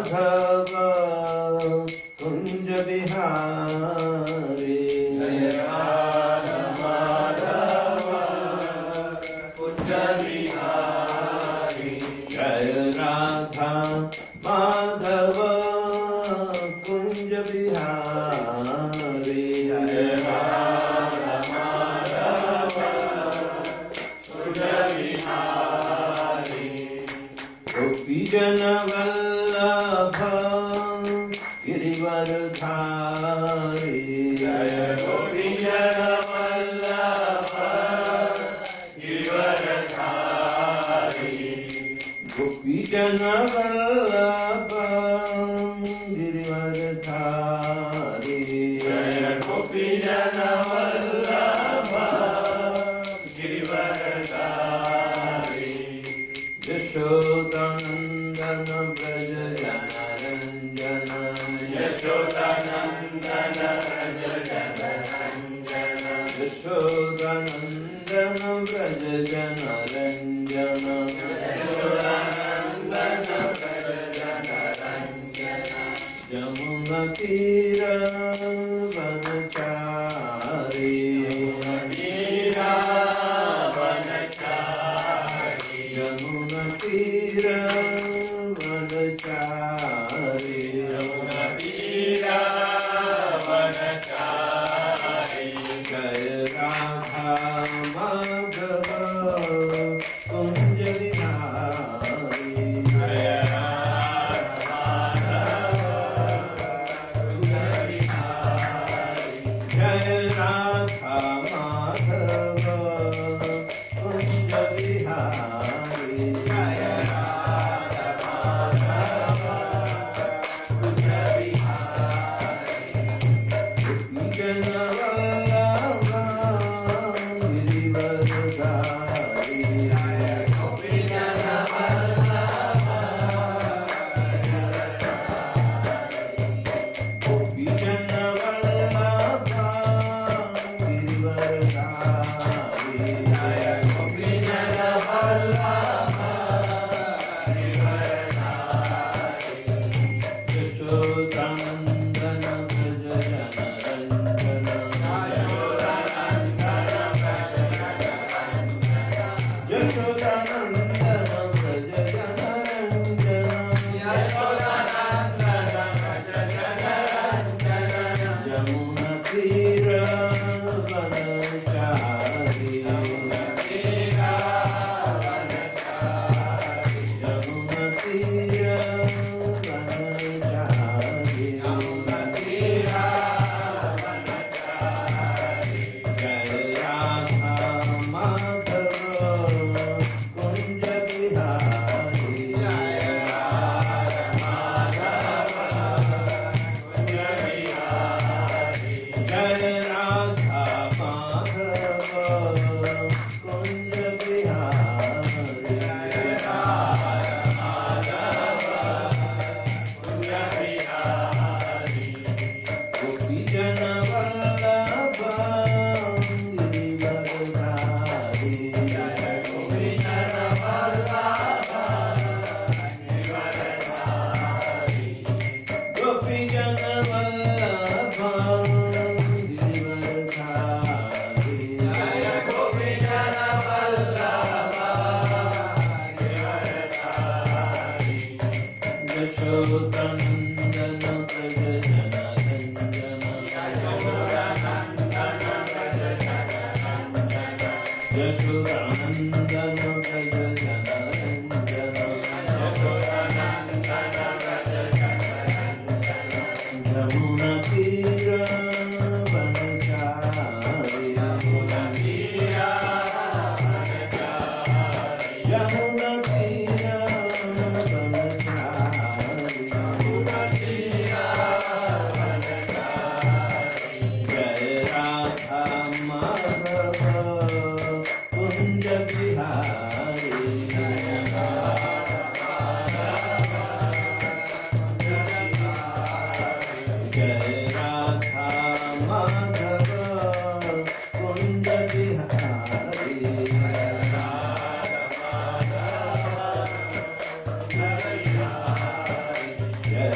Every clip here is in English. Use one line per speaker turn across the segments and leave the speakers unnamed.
Madhava Kunja Bihari Jaya Radha Madhava Kunja Bihari Jaya Radha Madhava Kunja Bihari Jaya Radha Madhava Kunja Bihari Gopi Jana Vallabha Girivardhari Jaya Gopi Jana Vallabha Girivardhari Gopi Jana Vallabha Girivardhari Jaya Gopi Jana Vallabha Girivardhari Yashodanandana Braja Janaranjana Yashodanandana Braja Janaranjana Yashodanandana Braja Janaranjana Yashodanandana Braja Janaranjana Jamuna Tira Vanachari Jamuna Tira Vanachari Jamuna Tira Vanachari Jamuna Tira Vanachari Jaya Radha Madhava Kunja Bihari Jaya Radha Madhava Kunja Bihari Jaya Radha Madhava Kunja Bihari Jaya Radha Madhava Kunja Bihari Gopi Jana Vallabha Girivardhari Jaya Gopi Jana Vallabha Gopi Jana Vallabha Girivardhari Jaya Gopi Jana Vallabha Girivardhari Yashodanandana Braja Janaranjana Yashodanandana Braja Janaranjana Yashodanandana Braja Janaranjana Jamuna Tira Vanachari Jamuna Tira Vanachari Jamuna Tira Vanachari Jamuna Tira Vanachari Jaya Radha Madhava Kunja Bihari Jaya Radha Madhava Kunja Bihari Jaya Radha Madhava Kunja Bihari Jaya Radha Madhava Kunja Bihari Gopi Jana Vallabha Girivardhari Jaya Gopi Jana Vallabha Girivardhari Gopi Jana Vallabha Girivardhari Jaya Gopi Jana Vallabha Girivardhari Yashodanandana Braja Janaranjana Yashodanandana Braja Janaranjana Yashodanandana Braja Janaranjana Yashodanandana Braja Janaranjana Jamuna Tira Vanachari Jamuna Tira Vanachari Jamuna Tira Vanachari Jamuna Tira Vanachari Jaya Radha Madhava Kunja Bihari Jaya Radha Jaya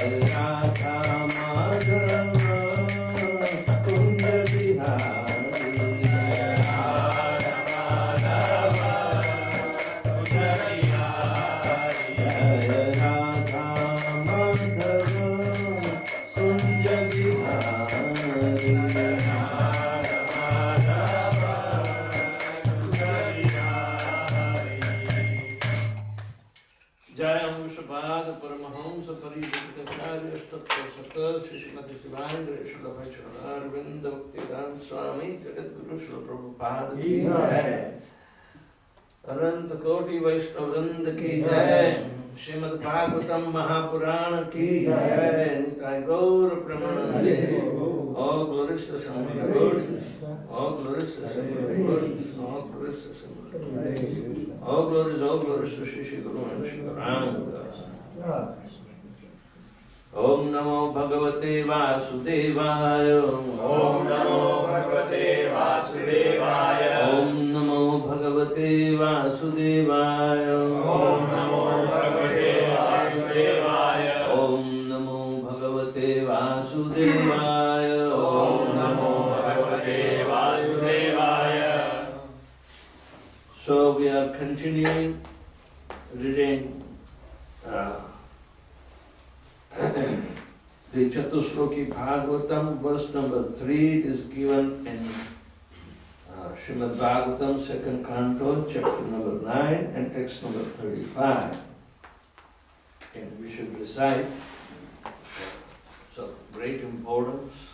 Paramahamsa Parivakacharya Tattva Sakar Shishmati Shivandra Shila Vaishnava Arvinda Bhaktivedanta Swami Jagat Guru Shila Prabhupada Ki Jai Ananta Koti Vaishnavrinda Ki Jai Srimad Bhagavatam Mahapurana Ki Jai Nitai Gaura Pramanande All glories to Swami Devotees All glories to Swami Devotees All glories to Swami Devotees All glories to Shri Guru and Shri Gauranga Om Namo Bhagavate Vasudevaya
Om Namo Bhagavate Vasudevaya.
Om Namo Bhagavate Vasudevaya
Om Namo Bhagavate Vasudevaya.
Om Namo Bhagavate Vasudevaya
Om Namo Bhagavate Vasudevaya.
So we are continuing reading the Chatushloki Bhagavatam, verse number 3. It is given in Srimad Bhagavatam, second canto, chapter number 9 and text number 35. And we should recite. So, great importance.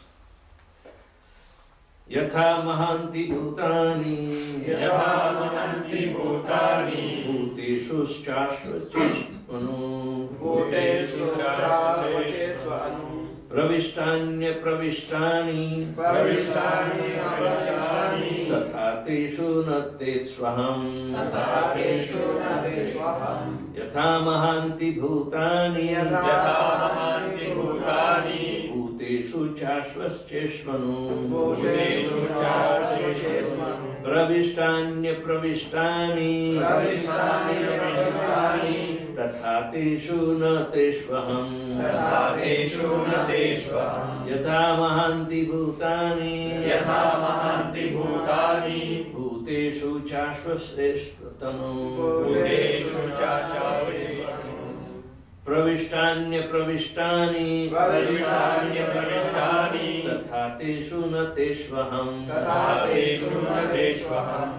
Yatha mahanti bhutani
Yatha mahanti bhutani
bhuteshu shashvachishvanu
Bhuteshu Chasvachesvanu
Pravistanya pravishtani
Pravishtani Pravishtani
Tatha teshu nate swaham
Tatha teshu nate swaham
Yatha mahanti bhutani
Yatha mahanti bhutani
Bhuteshu chashvascheshvanu
Bhuteshu Chasvachesvanu
Pravistanya pravishtani
Pravishtani Pravishtani
Tatha teshu nate swaham
Tatha teshu nate swaham
Yatha mahanti bhutani
Yatha mahanti bhutani
Bhuteshu chashvascheshvatanu
Bhuteshu Chasvachesvanu
Pravishtanya pravishtani
Pravishtani Pravishtani
Tatha teshu nate swaham
Tatha teshu nate swaham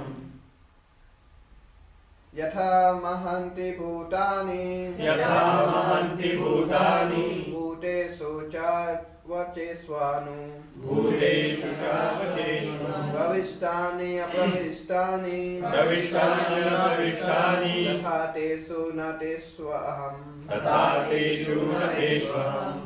Yatha mahanti bhutani
Yatha mahanti bhutani
Bhuteshu chasvachesvanu
Bhuteshu Chasvachesvanu
Pravishtani apravishtani
Pravishtani Pravishtani
Tatha teshu nate swaham
Tatha teshu nate swaham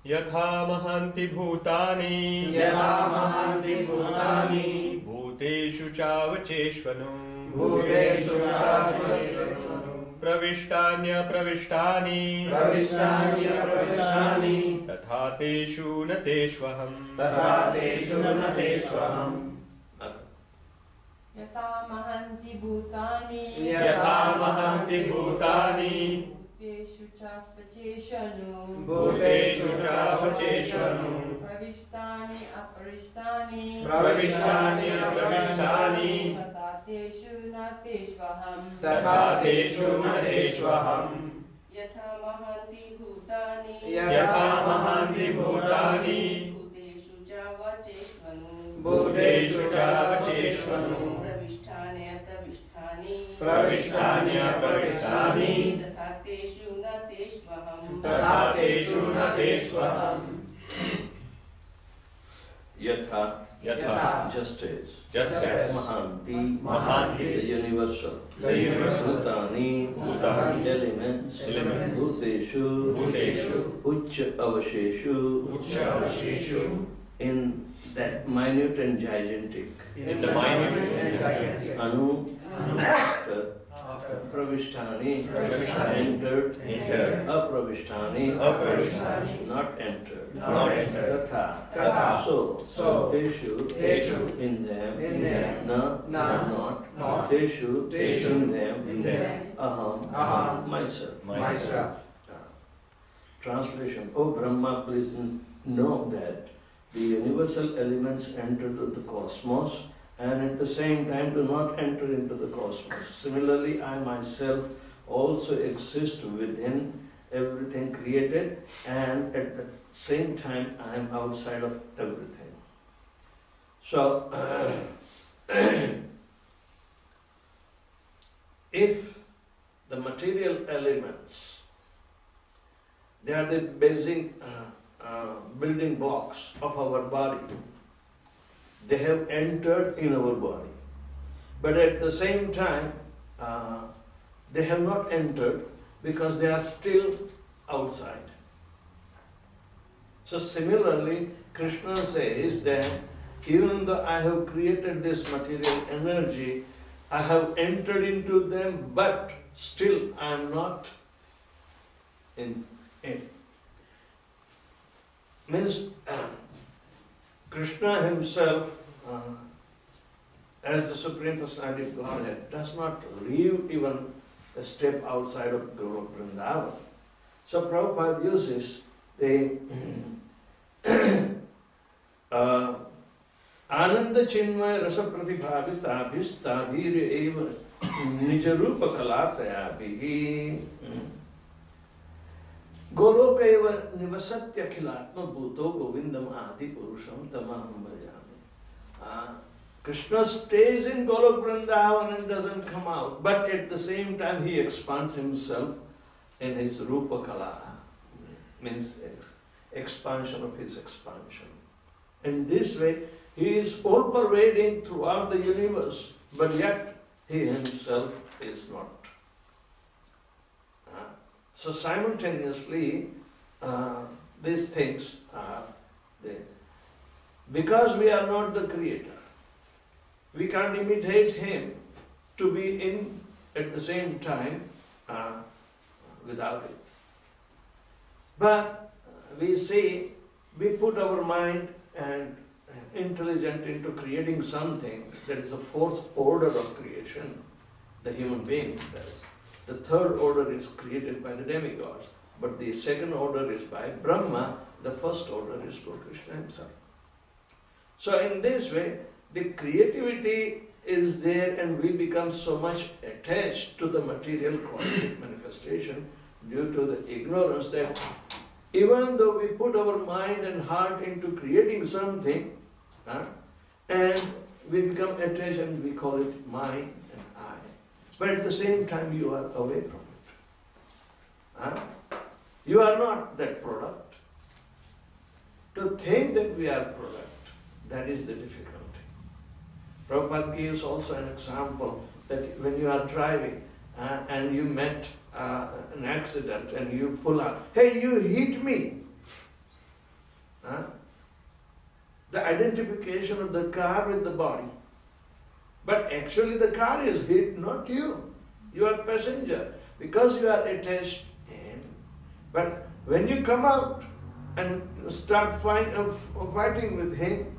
यथा महन्ति भूतानि
Yatha mahanti bhutani
भूतेषु चावचेष्वनु
Bhuteshu Chasvachesvanu
प्रविष्टान्यप्रविष्टानि
Pravishtani Pravishtani
तथा तेषु न तेष्वहम्
Tatha teshu nate swaham
यथा महन्ति भूतानि
Yatha mahanti bhutani
भूतेषु चास्वचेषनु
Bhuteshu Chasvachesvanu
प्रविष्टानि अपरिष्टानि
Pravishtani Pravishtani
तथा तेषु न तेष्वहम्
Tatha teshu nate swaham
यथा महन्ति भूतानि
Yatha mahanti bhutani
भूतेषु चावचेष्वनु
Bhuteshu Chasvachesvanu
प्रविष्टानि अप्रविष्टानि
Pravishtani Pravishtani
तथा तेषु न तेष्वहम्
Tatha teshu nate swaham
Yatha
यथा
just as
just as
Mahanti
Mahanti
the universal
The universal
Bhutani
Bhutani
elements
Elements
Bhuteshu
Bhuteshu
Ucha avasheshu
Uchavasheshu
in that minute and gigantic
in the minute
Anu after Pravishtani entered Apravishtani not entered
Not entered.
Tatha so Teshu
Teshu
in them
Na
not Teshu in them Aham myself
Myself.
Translation O Brahma, please know that the universal elements enter into the cosmos and at the same time do not enter into the cosmos. Similarly, I myself also exist within everything created and at the same time I am outside of everything. So, if the material elements They are the basic building blocks of our body. They have entered in our body. But at the same time, they have not entered because they are still outside. So similarly, Krishna says that even though I have created this material energy, I have entered into them, but still I am not in. Means Krishna himself, as the Supreme Personality of Godhead, does not leave even a step outside of Guru Vrindavan. So Prabhupada uses the Ananda Chinmaya Rasa Pratibhavistabhistagir eva Nijarupa Kalatayabhi Goloka eva Nivasatya Khilatma Bhuto Govindam Adi Purusham Tamaham Bhajami. Krishna stays in Golok Vrindavan and doesn't come out, but at the same time he expands himself in his Rupa Kala, means expansion of his expansion. In this way, he is all pervading throughout the universe, but yet he himself is not. So simultaneously, these things are there. Because we are not the creator, we can't imitate him to be in at the same time without it. But we see, we put our mind and intelligence into creating something that is the fourth order of creation, the human being does. The third order is created by the demigods, but the second order is by Brahma, the first order is Lord Krishna himself. So in this way, the creativity is there and we become so much attached to the material cosmic manifestation due to the ignorance that even though we put our mind and heart into creating something, and we become attached and we call it mine and I. But at the same time you are away from it. You are not that product. To think that we are product, that is the difficulty. Prabhupada gives also an example that when you are driving and you met an accident and you pull out, hey, you hit me. The identification of the car with the body. But actually the car is hit, not you. You are passenger because you are attached in. But when you come out and start fighting with him,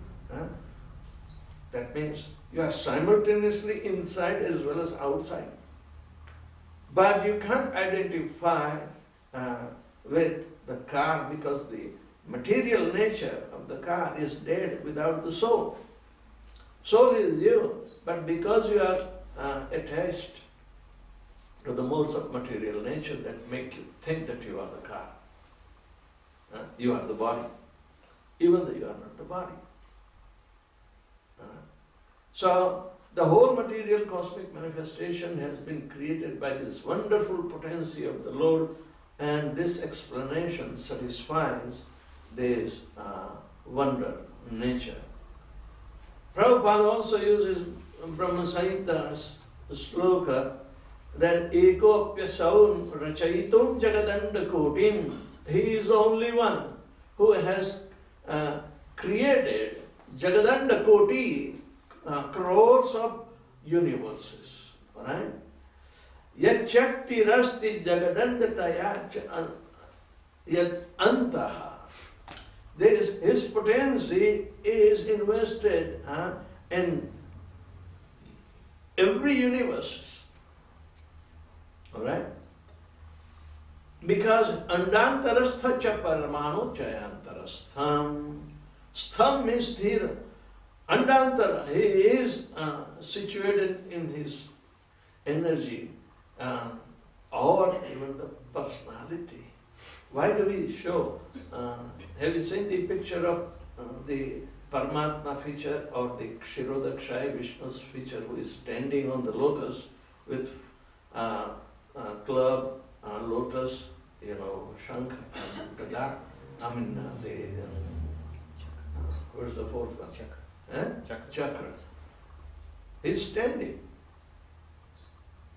that means you are simultaneously inside as well as outside. But you can't identify with the car because the material nature of the car is dead without the soul. Soul is you, but because you are attached to the modes of material nature that make you think that you are the car. You are the body, even though you are not the body. So the whole material cosmic manifestation has been created by this wonderful potency of the Lord, and this explanation satisfies this wonder nature. Prabhupada also uses Brahma Samhita's sloka that ekopya saun rachayitum jagadanda kotim. He is the only one who has created jagadanda koti, crores of universes. Alright? Yat shakti rasti jagadandataya yat antaha. His potency is invested in every universe. Alright? Because andantarastha cha paramano chayantarastham. Stham means sthira. Andantara, he is situated in his energy or even the personality. Why do we show? Have you seen the picture of the Paramatma feature or the Kshirodakshaya Vishnu's feature who is standing on the lotus with club, lotus Shankh and Gada. I mean, where's the fourth one? Chakra. He's standing.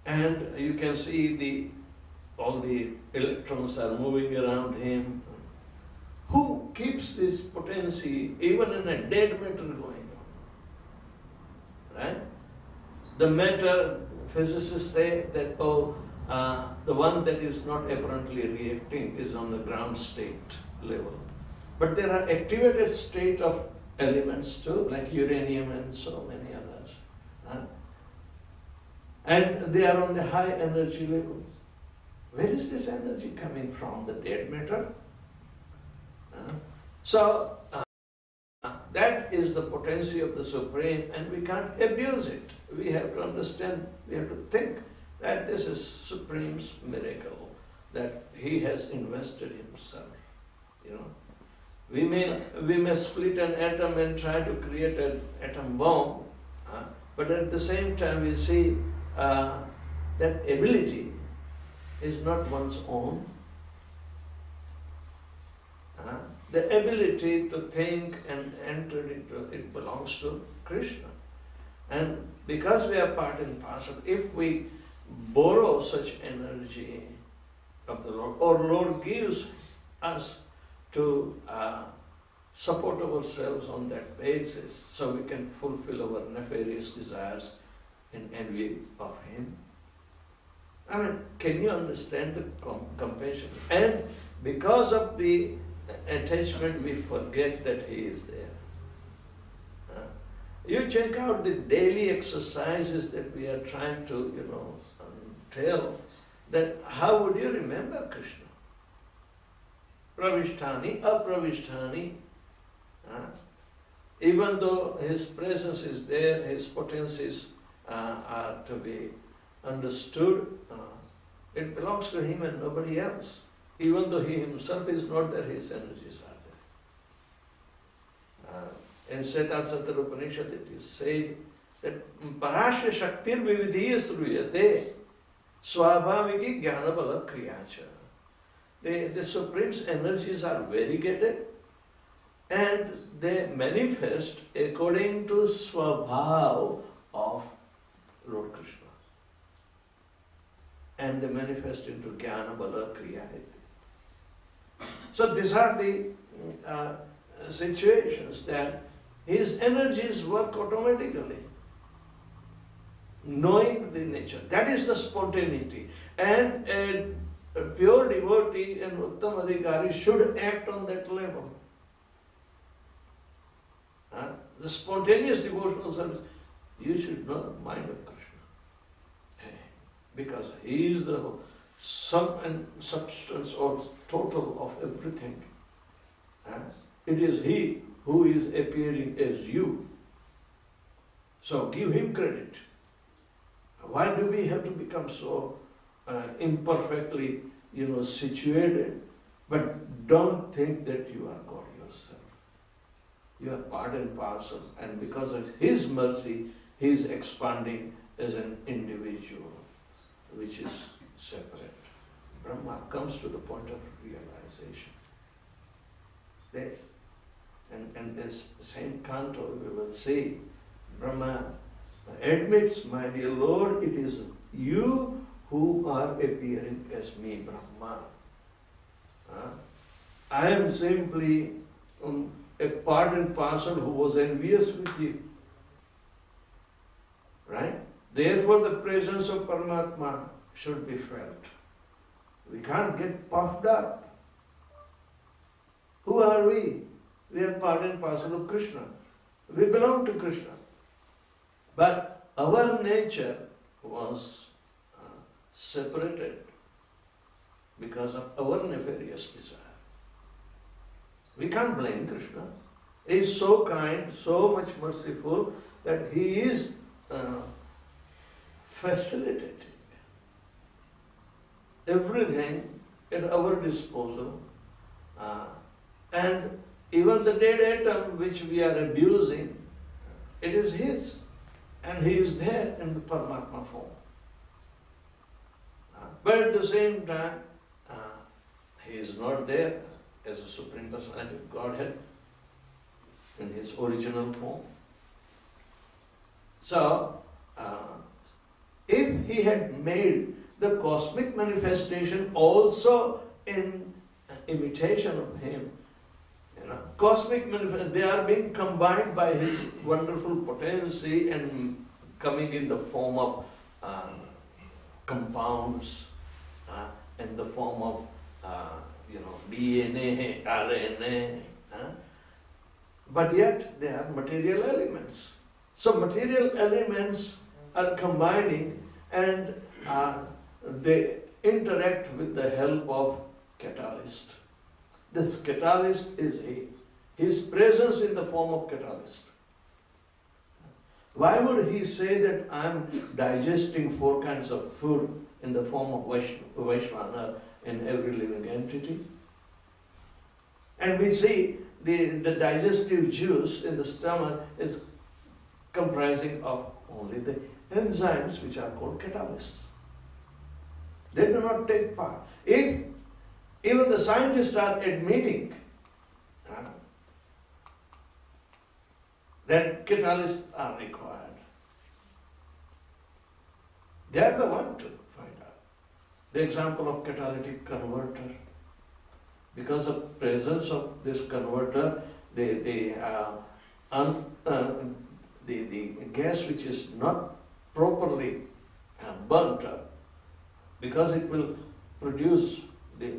And you can see all the electrons are moving around him. Who keeps this potency even in a dead matter going on? Right? The matter, physicists say that, the one that is not apparently reacting is on the ground state level. But there are activated state of elements too, like uranium and so many others. And they are on the high energy level. Where is this energy coming from? The dead matter? So that is the potency of the Supreme, and we can't abuse it. We have to understand, we have to think that this is Supreme's miracle, that he has invested himself. We may split an atom and try to create an atom bomb, but at the same time we see that ability is not one's own. The ability to think and enter into it belongs to Krishna. And because we are part and parcel, if we borrow such energy of the Lord, or Lord gives us to support ourselves on that basis, so we can fulfill our nefarious desires in envy of Him. I mean, can you understand the compassion? And because of the attachment, we forget that He is there. You check out the daily exercises that we are trying to, tell, that how would you remember Krishna? Pravishtani, apravishtani. Even though His presence is there, His potencies are to be understood, it belongs to Him and nobody else. Even though He Himself is not there, His energies are there. In Svetasatara Upanishad it is said that Parasya Shaktir Vividhiya Sruyate Swabhaviki Jnanabala Kriyacha. The Supreme's energies are variegated and they manifest according to Swabhav of Lord Krishna. And they manifest into Jnanabala Kriyayate. So these are the situations that His energies work automatically, knowing the nature. That is the spontaneity. And a pure devotee and Uttam Adhikari should act on that level. The spontaneous devotional service, you should know the mind of Krishna. Because He is the sum and substance or total of everything. It is He who is appearing as you. So give Him credit. Why do we have to become so imperfectly, situated? But don't think that you are God yourself. You are part and parcel, and because of His mercy, He is expanding as an individual, which is separate. Brahma comes to the point of realization. Yes. And this same canto we will see, Brahma admits, my dear Lord, it is you who are appearing as me, Brahma. I am simply a part and parcel who was envious with you. Right? Therefore the presence of Paramatma should be felt. We can't get puffed up. Who are we? We are part and parcel of Krishna. We belong to Krishna. But our nature was separated because of our nefarious desire. We can't blame Krishna. He is so kind, so much merciful that He is facilitating everything at our disposal. And even the dead atom which we are abusing, it is His. And He is there in the Paramatma form. But at the same time, He is not there as a Supreme Personality of Godhead in his original form. So, if he had made the cosmic manifestation also in imitation of him, cosmic manifestation, they are being combined by his wonderful potency and coming in the form of compounds, in the form of DNA, RNA, but yet they are material elements. So material elements are combining and they interact with the help of catalyst. This catalyst is his presence in the form of catalyst. Why would he say that I am digesting 4 kinds of food in the form of Vaishvana in every living entity? And we see the digestive juice in the stomach is comprising of only the enzymes which are called catalysts. They do not take part. If even the scientists are admitting that catalysts are required, they are the one to find out. The example of catalytic converter. Because of presence of this converter, the gas which is not properly burnt up, because it will produce the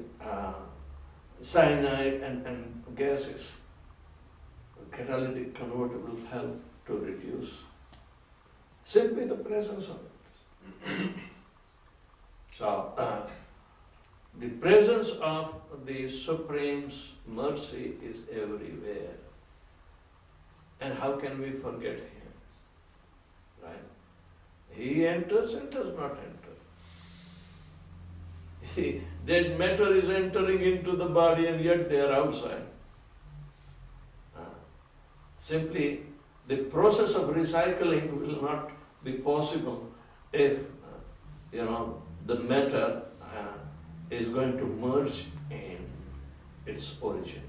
cyanide and gases, the catalytic converter will help to reduce. Simply the presence of it. So, the presence of the Supreme's mercy is everywhere. And how can we forget him? Right? He enters and does not enter. You see, dead matter is entering into the body and yet they are outside. Simply, the process of recycling will not be possible if, the matter is going to merge in its origin.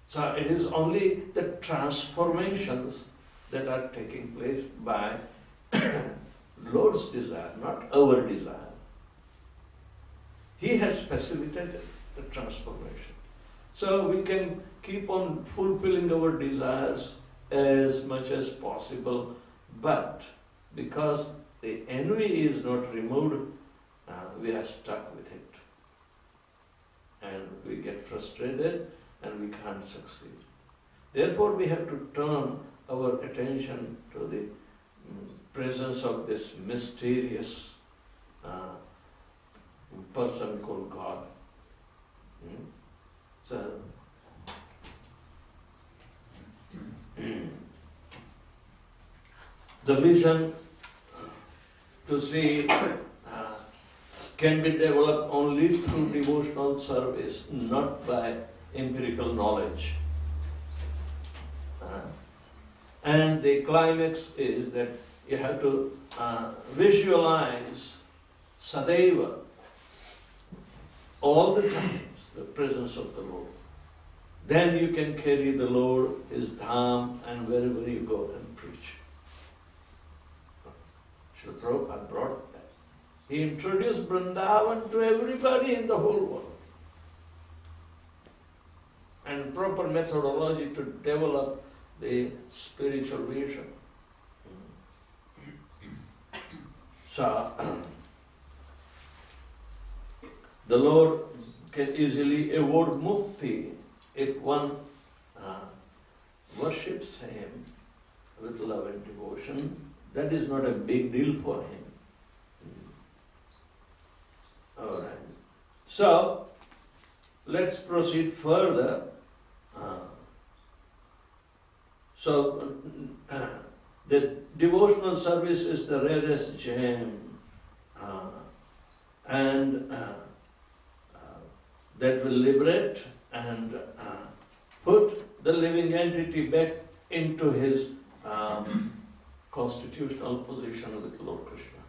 So it is only the transformations that are taking place by Lord's desire, not our desire. He has facilitated the transformation. So we can keep on fulfilling our desires as much as possible, but because the envy is not removed, we are stuck with it. And we get frustrated and we can't succeed. Therefore, we have to turn our attention to the presence of this mysterious person called God. So, the vision to see can be developed only through devotional service, not by empirical knowledge. And the climax is that you have to visualize Sadeva, all the times, the presence of the Lord. Then you can carry the Lord, His Dham, and wherever you go and preach. Srila Prabhupada brought that. He introduced Vrindavan to everybody in the whole world. And proper methodology to develop the spiritual vision. So, the Lord can easily award mukti if one worships Him with love and devotion. That is not a big deal for him. All right. So, let's proceed further. The devotional service is the rarest gem, and that will liberate and put the living entity back into his constitutional position with Lord Krishna.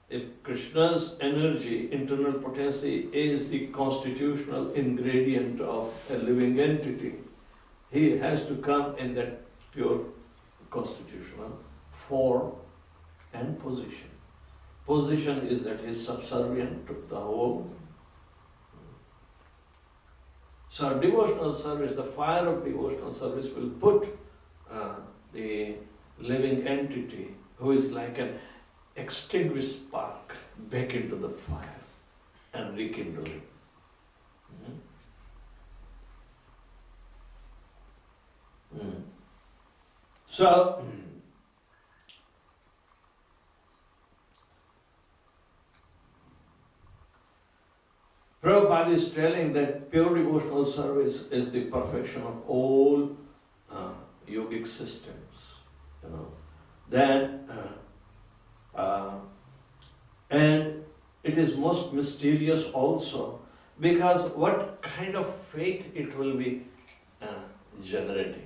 if Krishna's energy, internal potency, is the constitutional ingredient of a living entity, he has to come in that pure constitutional form and position. Position is that he is subservient to the whole. So devotional service, the fire of devotional service will put the living entity who is like an extinguished spark back into the fire and rekindle it. So, Prabhupada is telling that pure devotional service is the perfection of all yogic systems, and it is most mysterious also, because what kind of faith it will be generating.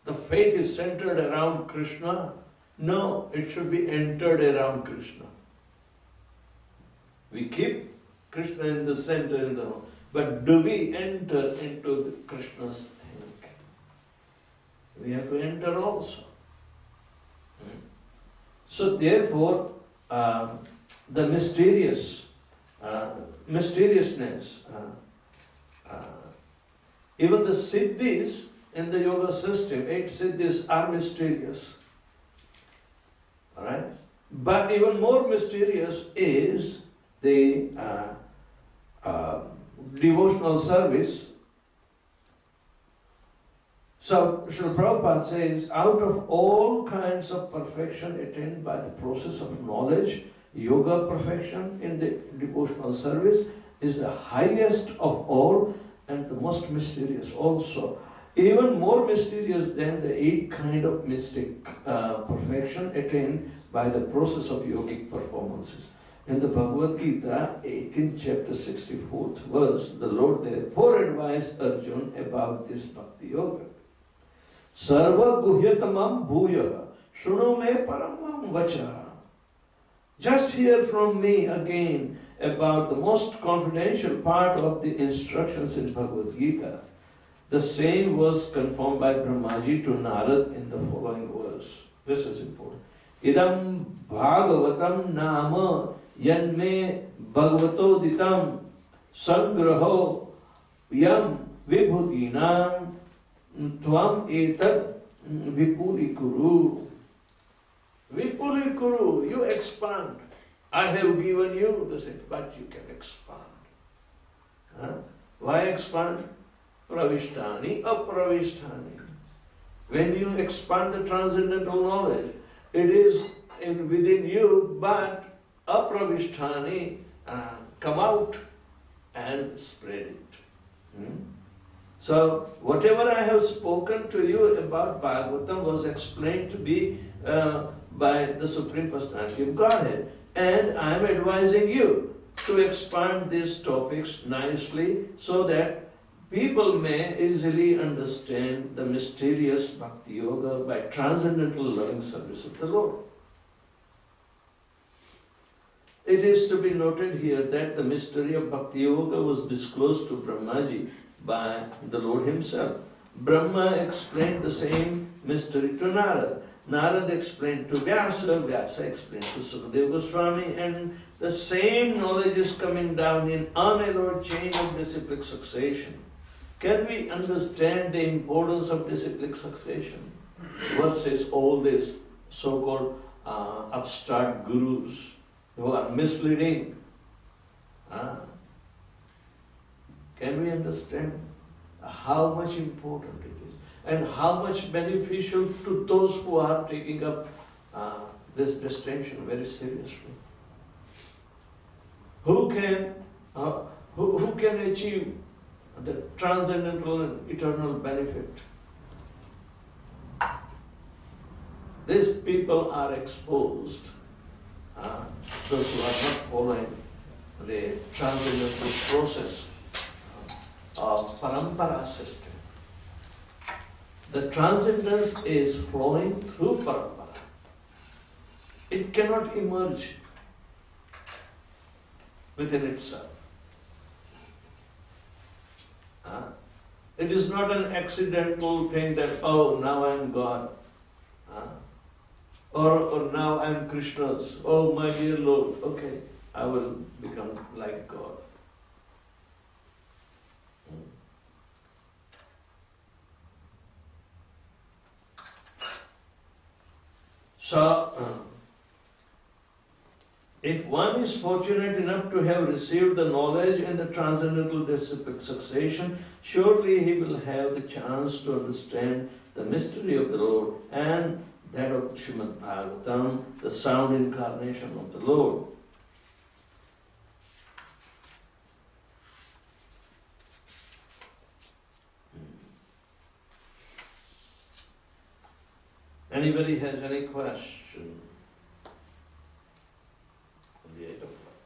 The faith is centered around Krishna. No, it should be entered around Krishna. We keep Krishna in the center, but do we enter into Krishna's thing? We have to enter also. So therefore, the mysteriousness, even the siddhis in the yoga system, 8 siddhis are mysterious. Alright? But even more mysterious is the devotional service. So, Srila Prabhupada says, out of all kinds of perfection attained by the process of knowledge, yoga perfection in the devotional service is the highest of all and the most mysterious also. Even more mysterious than the 8 kind of mystic perfection attained by the process of yogic performances. In the Bhagavad Gita, 18th chapter, 64th verse, the Lord therefore advised Arjuna about this bhakti yoga. Sarva guhyatamam bhuya shruno me paramam vacha. Just hear from me again about the most confidential part of the instructions in Bhagavad Gita. The same was confirmed by Brahmaji to Narad in the following verse. This is important. Idam Bhagavatam nama yanme bhagavato ditam sangraho yam vibhutinam tvam etad vipuli kuru. Vipuli kuru, you expand. I have given you this, but you can expand. Why expand? Pravishtani, apravishtani. When you expand the transcendental knowledge, it is within you, but apravishtani, come out and spread it. So, whatever I have spoken to you about Bhagavatam was explained to be by the Supreme Personality of Godhead. And I am advising you to expand these topics nicely so that people may easily understand the mysterious bhakti yoga by transcendental loving service of the Lord. It is to be noted here that the mystery of bhakti yoga was disclosed to Brahmaji by the Lord himself. Brahma explained the same mystery to Narad. Narad explained to Vyasa, Vyasa explained to Sukadeva Goswami, and the same knowledge is coming down in unalloyed chain of disciplic succession. Can we understand the importance of disciplic succession versus all these so-called upstart gurus who are misleading? Can we understand how much important it is and how much beneficial to those who are taking up this distinction very seriously? Who can achieve the transcendental and eternal benefit? These people are exposed, those who are not following the transcendental process of parampara system. The transcendence is flowing through parampara. It cannot emerge within itself. It is not an accidental thing that, oh, now I am God. Or now I am Krishna's. Oh, my dear Lord, okay, I will become like God. So, if one is fortunate enough to have received the knowledge and the transcendental succession, surely he will have the chance to understand the mystery of the Lord and that of Srimad Bhagavatam, the sound incarnation of the Lord. Anybody has any question? The 8 o'clock.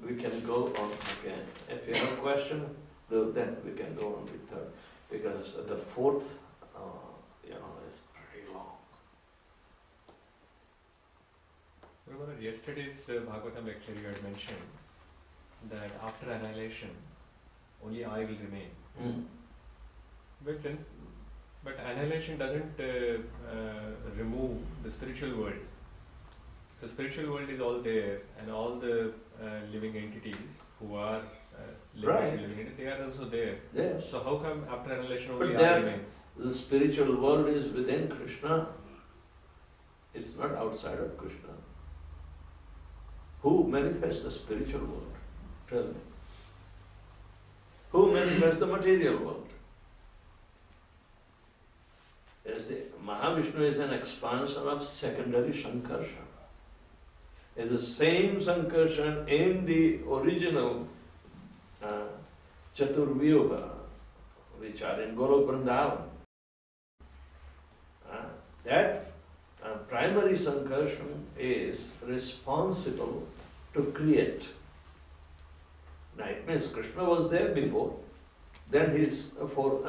We can go on again. If you have a question, then we can go on the third. Because the fourth, is pretty long.
Remember yesterday's Bhagavatam lecture you had mentioned that after annihilation, only I will remain. But annihilation doesn't remove the spiritual world. So spiritual world is all there, and all the living entities who are living entities, they are also there.
Yes.
So how come after annihilation
But
only I remains?
The spiritual world is within Krishna. It's not outside of Krishna. Who manifests the spiritual world? Tell me. Who manifests the material world? Yes, the Mahavishnu is an expansion of secondary Sankarshan. It's the same Sankarshan in the original Chaturvyuha, which are in Golok Vrindavan. That primary Sankarshan is responsible to create. Now it means Krishna was there before, then his four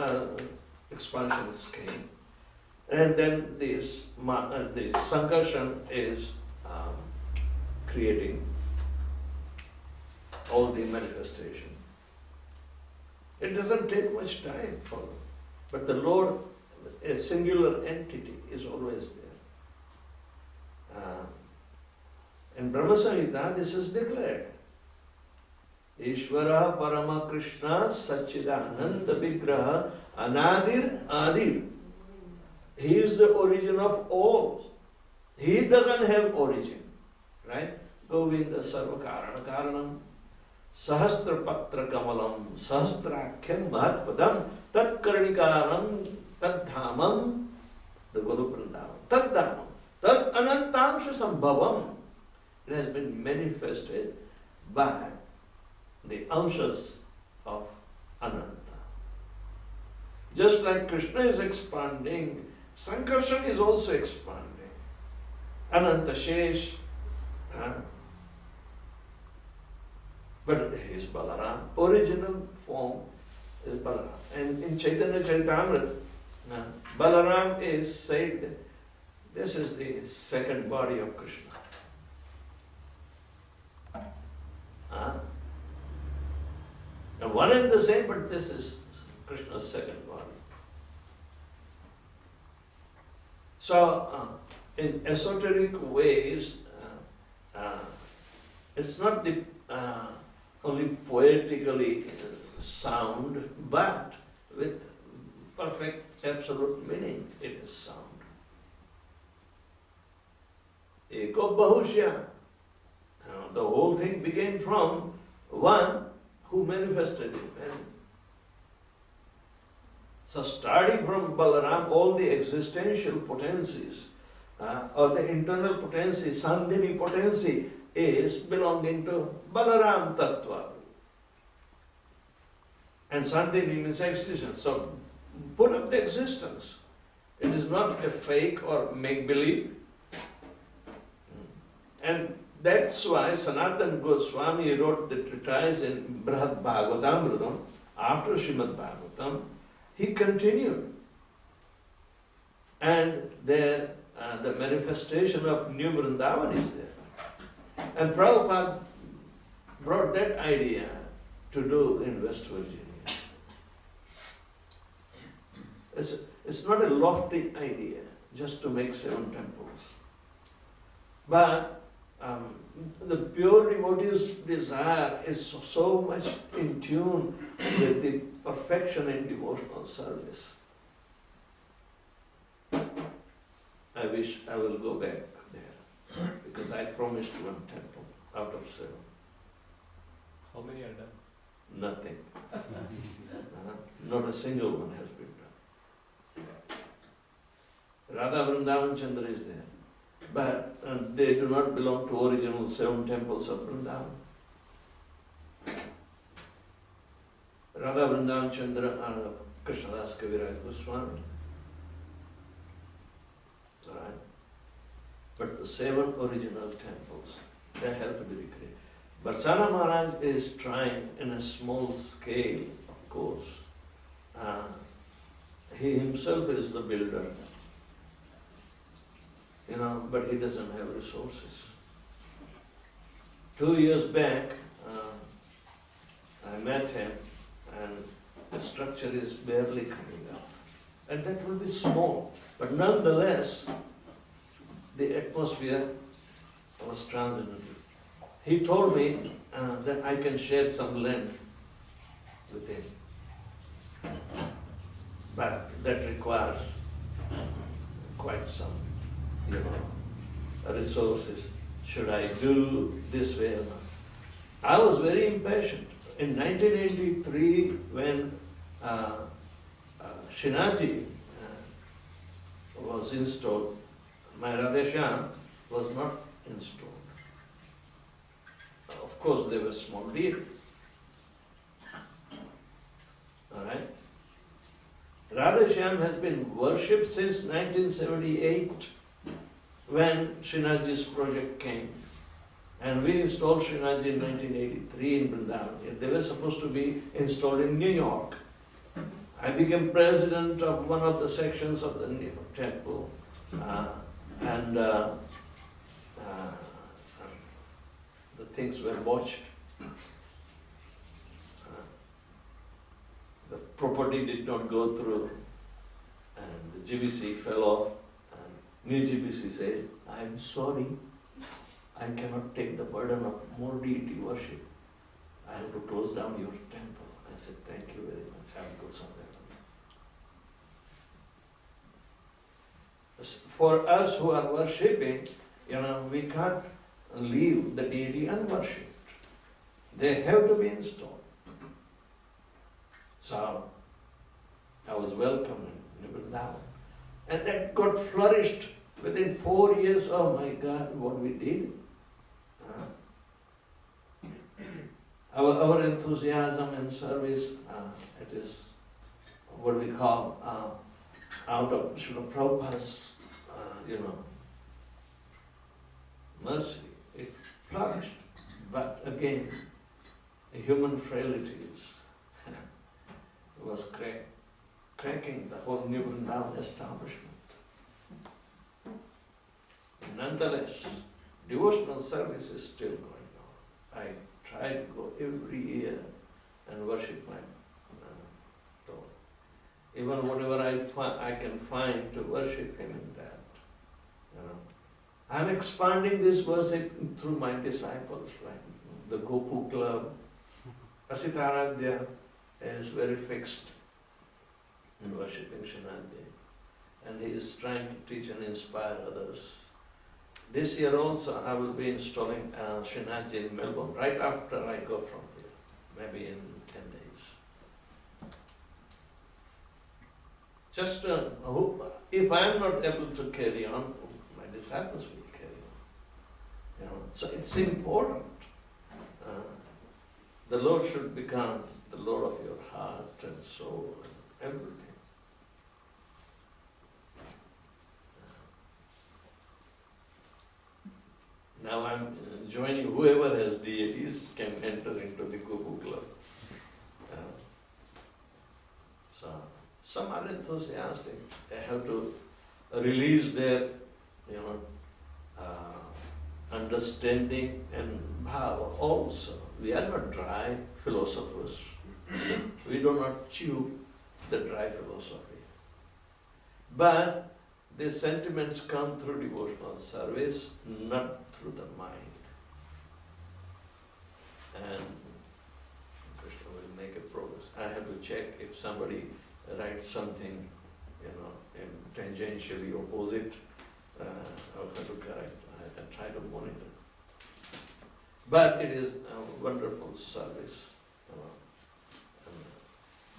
expansions came. And then this Sankarshan is creating all the manifestation. It doesn't take much time for them. But the Lord, a singular entity, is always there. In Brahma Samhita, this is declared. Ishvara Parama Krishna Satchidananda Vigraha Anadir Adir. He is the origin of all. He doesn't have origin. Right? Govinda Sarva Karana Karanam Sahastra Patra Kamalam Sahastrakhyam Mahatpadam Tat Karnikaram Tad Dhamam the Golu Vrindavan Tad Dhamam Tad Anantangsha Sambhavam. It has been manifested by the anshas of Ananta. Just like Krishna is expanding, Sankarshan is also expanding. Ananta Shesh, but his Balaram, original form is Balaram. And in Chaitanya Charitamrita, Balaram is said that this is the second body of Krishna. One and the same, but this is Krishna's second body. So, in esoteric ways, it's not the only poetically sound, but with perfect absolute meaning, it is sound. Eko Bahushya. The whole thing began from one who manifested it. So starting from Balaram, all the existential potencies, or the internal potency, Sandhini potency, is belonging to Balaram Tattva. And Sandhini means existence. So put up the existence. It is not a fake or make-believe. And that's why Sanatana Goswami wrote the treatise in Brihad Bhagavatam after Srimad Bhagavatam. He continued. And there the manifestation of New Vrindavan is there. And Prabhupada brought that idea to do in West Virginia. It's not a lofty idea just to make 7 temples. But the pure devotee's desire is so much in tune with the perfection in devotional service. I wish I will go back there because I promised 1 temple out of 7.
How many are done?
Nothing. Not a single one has been done. Radha Vrindavan Chandra is there. But they do not belong to original 7 temples of Vrindavan. Radha Vrindavan Chandra are the Krishnadas Kaviraj Goswami. Alright? But the 7 original temples, they have to be recreated. Barsana Maharaj is trying in a small scale course. He himself is the builder. But he doesn't have resources. 2 years back, I met him, and the structure is barely coming up. And that will be small, but nonetheless, the atmosphere was transcendental. He told me that I can share some land with him, but that requires quite some resources. Should I do this way or not? I was very impatient. In 1983, when Shinaji was installed, my Radheshyam was not installed. Of course, they were small deities. Alright? Radheshyam has been worshipped since 1978. When Srinathji's project came. And we installed Srinathji in 1983 in Vrindavan. They were supposed to be installed in New York. I became president of one of the sections of the New York temple. The things were botched. The property did not go through. And the GBC fell off. New GBC said, I'm sorry, I cannot take the burden of more deity worship. I have to close down your temple. I said, thank you very much. I will go somewhere else. For us who are worshipping, we can't leave the deity unworshipped. They have to be installed. So, I was welcomed in Vrindavan. And that got flourished within 4 years. Oh my God, what we did. Our enthusiasm and service, it is what we call out of Srila Prabhupada's, mercy. It flourished. But again, human frailties was cracking the whole New Vrindavan establishment. Nonetheless, devotional service is still going on. I try to go every year and worship my Lord. Even whatever I can find to worship Him in that. I'm expanding this worship through my disciples, like the Gopu Club. Asitaradhya is very fixed in worshipping Srinathji, and he is trying to teach and inspire others. This year also I will be installing Srinathji in Melbourne, right after I go from here, maybe in 10 days. Just if I am not able to carry on, my disciples will carry on. So it's important. The Lord should become the Lord of your heart and soul and everything. Now I'm joining whoever has deities can enter into the Gopu Club. So some are enthusiastic. They have to release their, understanding and bhava also. We are not dry philosophers. We do not chew the dry philosophy. But the sentiments come through devotional service, not through the mind. And Krishna will make a progress. I have to check if somebody writes something, in tangentially opposite, I'll have to correct. I try to monitor. But it is a wonderful service.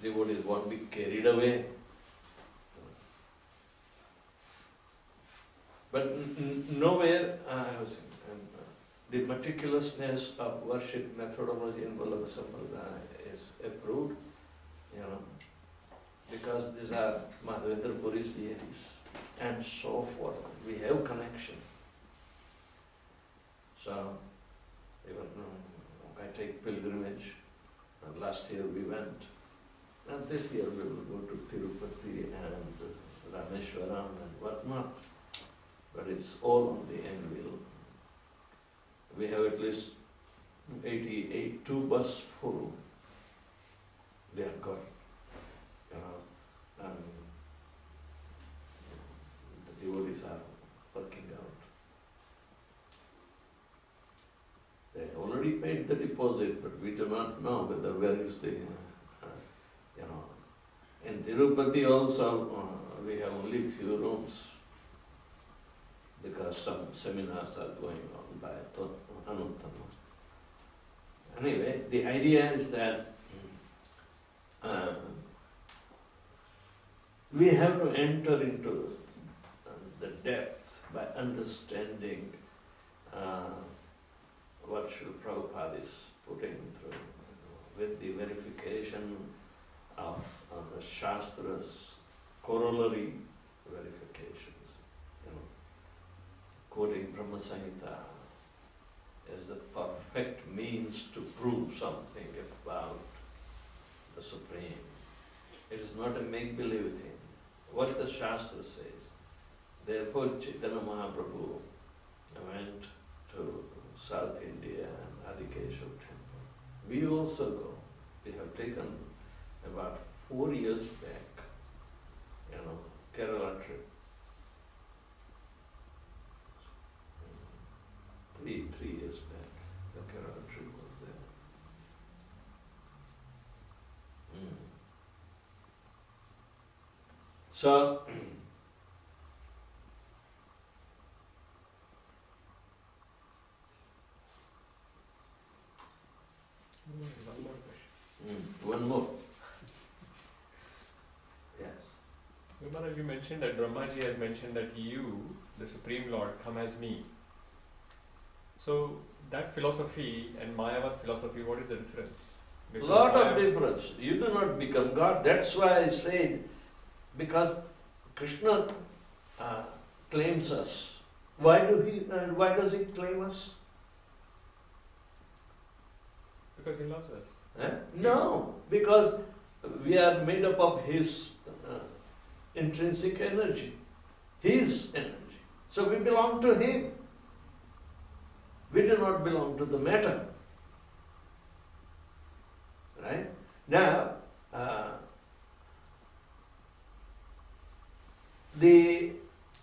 Devotees won't be carried away. But nowhere, I was saying, the meticulousness of worship methodology in Vedavyasapriya is approved, because these are Madhavendra Puri's deities and so forth. We have connection. So, even I take pilgrimage. Last year we went, and this year we will go to Tirupati and Rameshwaram and whatnot. But it's all on the anvil. We have at least 2 bus full. They have got, and the devotees are working out. They already paid the deposit, but we do not know where is the, In Tirupati also, we have only few rooms, because some seminars are going on by Anuttama. Anyway, the idea is that we have to enter into the depth by understanding what Srila Prabhupada is putting through, with the verification of the Shastra's corollary verifications. Quoting Brahma Samhita as the perfect means to prove something about the Supreme. It is not a make-believe thing. What the Shastra says. Therefore, Chaitanya Mahaprabhu went to South India and Adikeshava temple. We also go. We have taken about 4 years back, Kerala trip. Three years back, the Kerala trip was there. So,
One more question.
one more. Yes.
Maharaj, you mentioned that Brahmaji has mentioned that you, the Supreme Lord, come as me. So that philosophy and Mayavad philosophy, what is the difference? Because
Lot of difference. You do not become God. That's why I said, because Krishna claims us. Why does he claim us?
Because he loves us.
No, because we are made up of his intrinsic energy, his energy. So we belong to him. We do not belong to the matter. Right? Now, the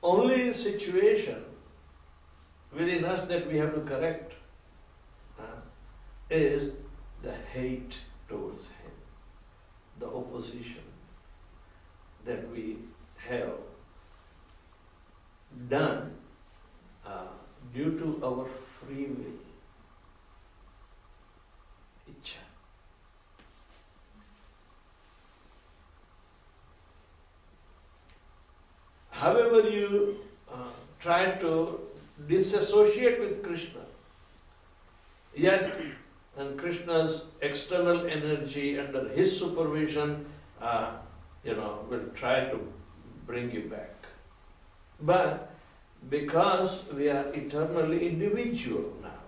only situation within us that we have to correct is the hate towards him, the opposition that we have done due to our free will, ichha. However you try to disassociate with Krishna, yet and Krishna's external energy under his supervision, will try to bring you back. But because we are eternally individual now,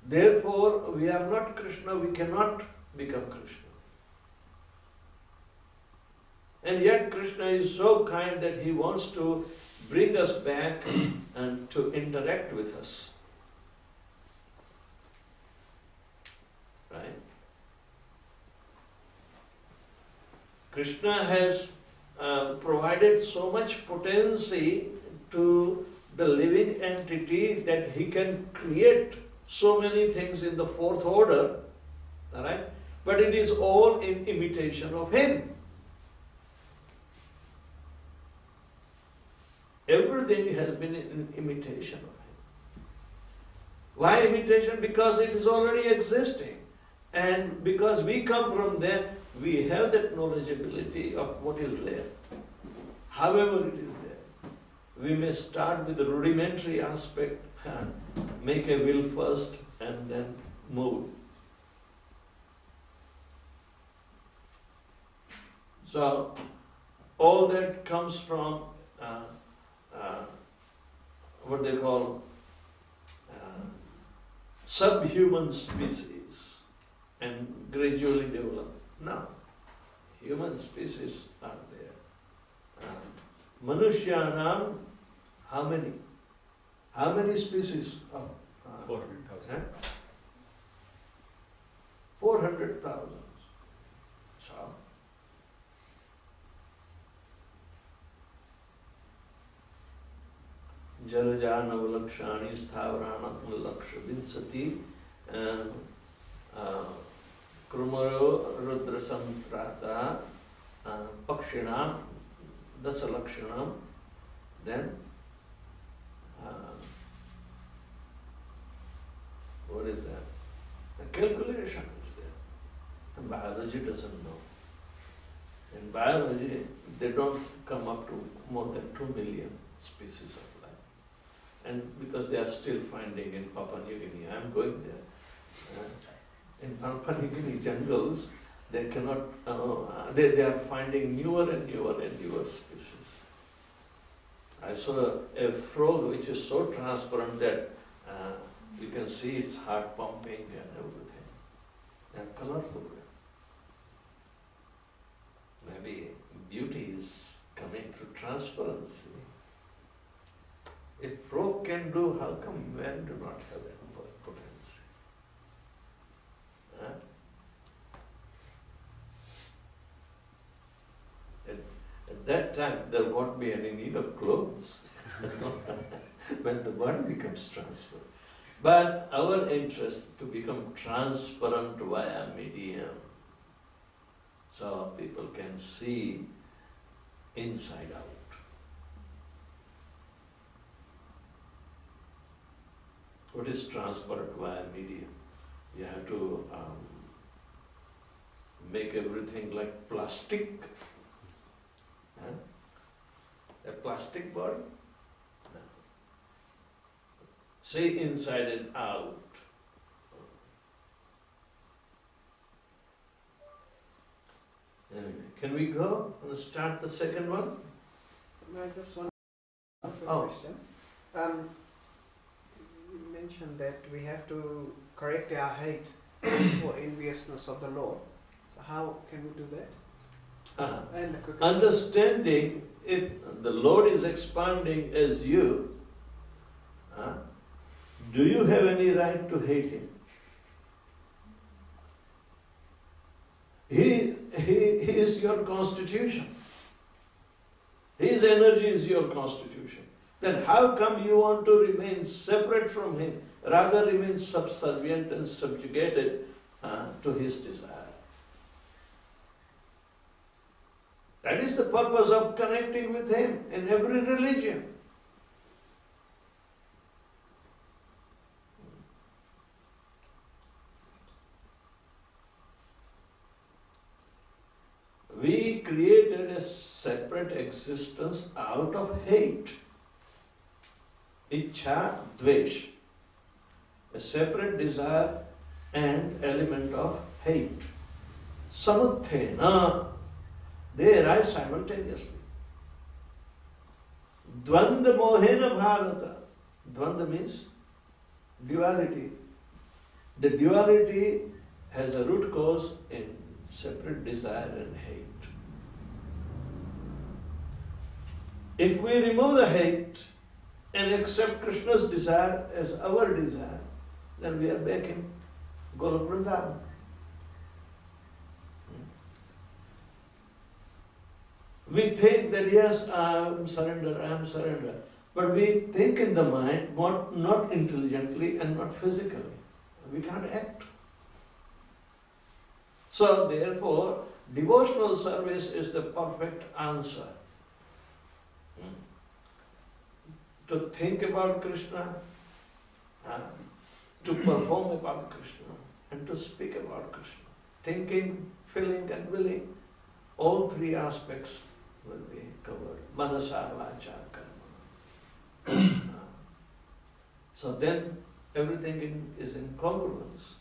therefore we are not Krishna, we cannot become Krishna. And yet Krishna is so kind that he wants to bring us back and to interact with us. Right? Krishna has provided so much potency to the living entity that he can create so many things in the fourth order, all right? But it is all in imitation of him. Everything has been in imitation of him. Why imitation? Because it is already existing. And because we come from there, we have that knowledgeability of what is there. However it is there. We may start with the rudimentary aspect, make a will first and then move. So, all that comes from what they call subhuman species and gradually develop. Now, human species are there. Manushyanam, how many? How many species of
400,000.
400,000. So, Jarajanavalakshani Sthavarana Laksha Vinsati Krumaro Rudra Samtrata Pakshinam Dasalakshanam, then what is that? A calculation is there. And biology doesn't know. In biology, they don't come up to more than 2 million species of life. And because they are still finding in Papua New Guinea, I am going there. In Papua New Guinea jungles, they cannot, they are finding newer and newer species. I saw a frog which is so transparent that you can see its heart pumping and everything, and colorful. Maybe beauty is coming through transparency. If frog can do, how come men do not have that potency? Huh? At that time, there won't be any need of clothes when the body becomes transparent. But our interest to become transparent via medium, so people can see inside out. What is transparent via medium? You have to make everything like plastic. Huh? A plastic body? No. See inside and out. Anyway, can we go and start the second one?
I just want
Oh.
question. You mentioned that we have to correct our hate or enviousness of the Lord. So how can we do that? And the quickest
Understanding if the Lord is expanding as you, do you have any right to hate Him? He is your constitution. His energy is your constitution. Then how come you want to remain separate from Him, rather remain subservient and subjugated to His desire? That is the purpose of connecting with Him in every religion. We created a separate existence out of hate. Ichha, dvesh. A separate desire and element of hate. Samuthena. They arise simultaneously. Dvanda mohena bharata. Dvanda means duality. The duality has a root cause in separate desire and hate. If we remove the hate and accept Krishna's desire as our desire, then we are back in Golok Vrindavan. We think that yes, I am surrender. But we think in the mind, not intelligently and not physically. We can't act. So therefore, devotional service is the perfect answer. To think about Krishna, to perform about Krishna, and to speak about Krishna. Thinking, feeling and willing, all three aspects will be covered. Manasa, vacha, karma. So then everything is in congruence.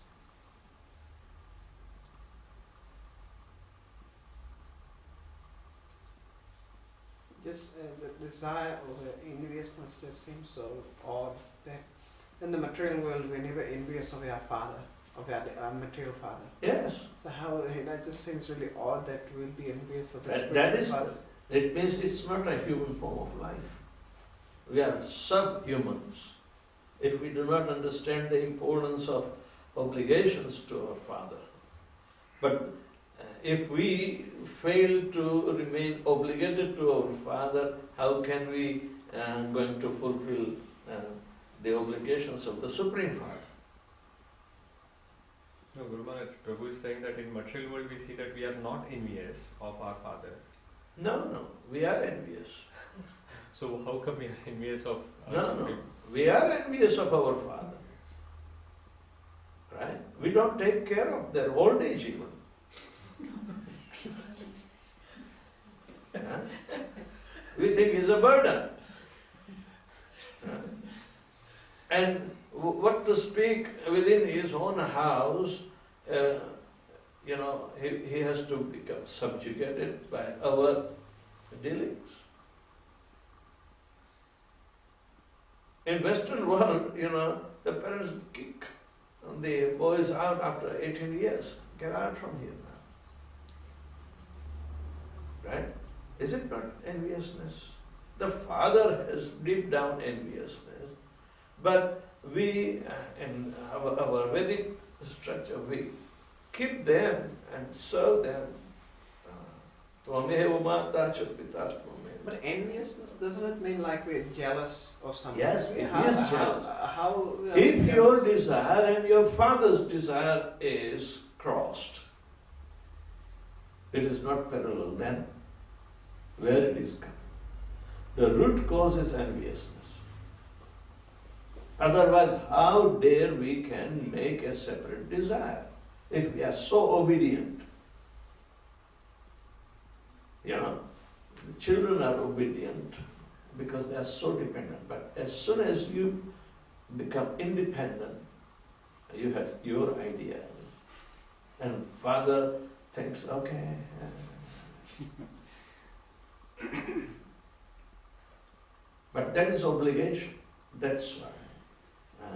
Just the desire or the enviousness just seems so odd that in the material world we're never envious of our father, of our material father.
Yes.
So how, that just seems really odd that we'll be envious of the
That
spiritual
is,
father.
it means it's not a human form of life. We are subhumans. If we do not understand the importance of obligations to our father. But if we fail to remain obligated to our father, how can we going to fulfill the obligations of the Supreme Father?
No, Guru Maharaj, Prabhu is saying that in material world we see that we are not envious of our father.
No, we are envious.
So how come we are envious of our
No,
Supreme?
we are envious of our father. Right? We don't take care of their old age even. Yeah? We think it's a burden. And what to speak within his own house, he has to become subjugated by our dealings. In Western world, the parents kick the boys out after 18 years. Get out from here now. Right? Is it not enviousness? The father has deep down enviousness, but we, in our Vedic structure, we keep them and serve them. Tvameva mata cha pita tvameva.
But enviousness, doesn't it mean like we're jealous or something?
Yes, it
How-
is
how-
jealous.
How,
If your desire and your father's desire is crossed, it is not parallel, then where it is coming? The root cause is enviousness. Otherwise, how dare we can make a separate desire if we are so obedient? The children are obedient because they are so dependent. But as soon as you become independent, you have your idea. And father thinks, okay. But that is obligation. That's why.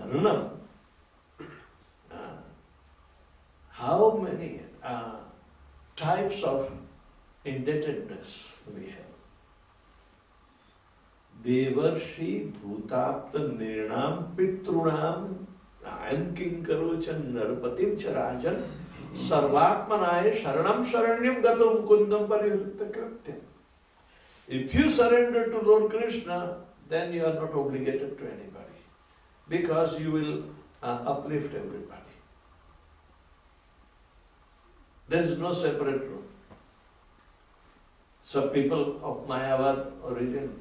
Runam. How many types of indebtedness we have? Devarshi bhutapta nirnam pitrunam ayam kinkarochan narpatim charajan sarvatmanaya sharanam sharanyam gatum kundam parivritta krityam. If you surrender to Lord Krishna, then you are not obligated to anybody, because you will uplift everybody. There is no separate room. So people of Mayavad origin,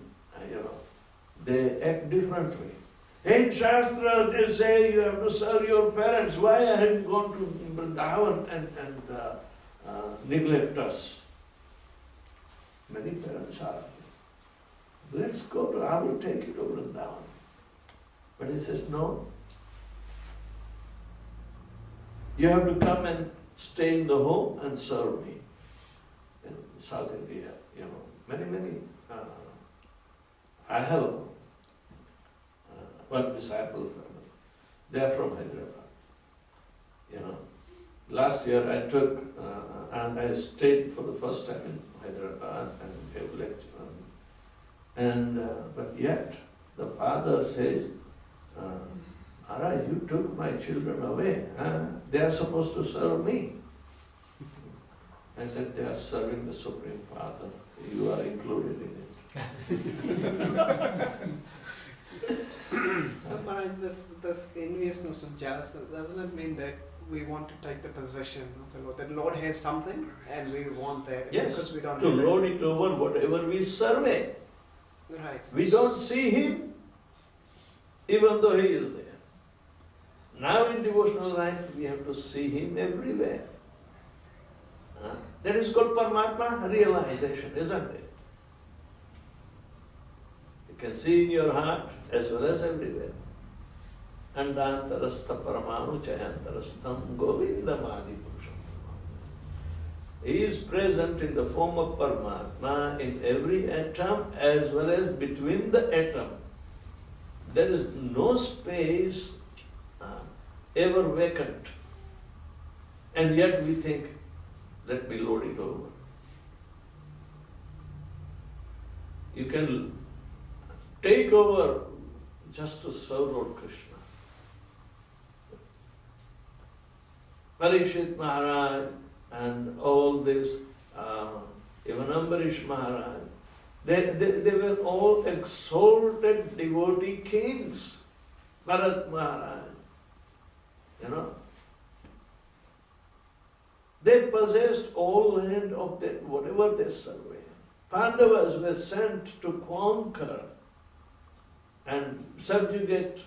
they act differently. In Shastra, they say you have to serve your parents. Why have you gone to Vrindavan and neglect us? Many parents are, let's go to, I will take you to Vrindavan. But he says, no. You have to come and stay in the home and serve me. In South India, many. I have one disciple, they are from Hyderabad. Last year I took, and I stayed for the first time in Hyderabad and gave lecture, And but yet the father says, Maharaj, you took my children away. They are supposed to serve me. I said, they are serving the Supreme Father. You are included in it.
So Maharaj, this enviousness and jealousness, doesn't it mean that we want to take the possession of the Lord? That Lord has something and we want that
Yes,
because we don't
to
have it.
lord it over whatever we survey.
Right.
We don't see Him, even though He is there. Now in devotional life, we have to see Him everywhere. That is called Paramatma realization, isn't it? You can see in your heart as well as everywhere. Andantarastha paramanu chayantarastham govindamadi purusham. He is present in the form of Paramatma in every atom as well as between the atom. There is no space ever vacant. And yet we think, let me load it over. You can take over just to serve Lord Krishna. Parikshit Maharaj and all this, even Ambarish Maharaj, they were all exalted devotee kings. Bharat Maharaj, They possessed all land of that, whatever they surveyed. Pandavas were sent to conquer and subjugate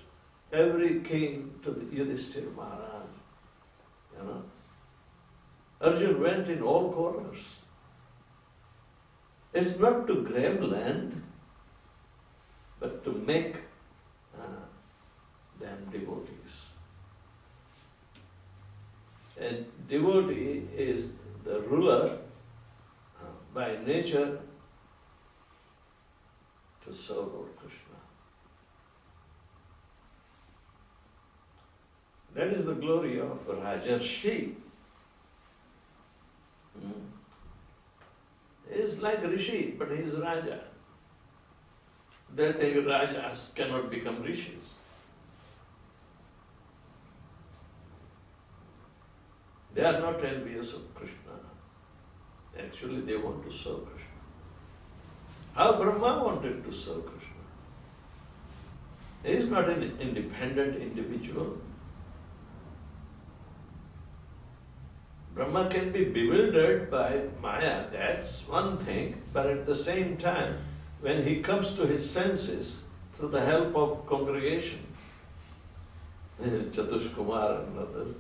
every king to the Yudhishthira Maharaj. Arjuna went in all corners. It's not to grab land, but to make them devotees. A devotee is the ruler by nature to serve Lord Krishna. That is the glory of Rajarshi. He is like Rishi, but he is Raja. They think Rajas cannot become Rishis. They are not envious of Krishna. Actually, they want to serve Krishna. How Brahma wanted to serve Krishna. He is not an independent individual. Brahma can be bewildered by Maya, that's one thing, but at the same time, when he comes to his senses through the help of congregation, Chatush Kumar and others,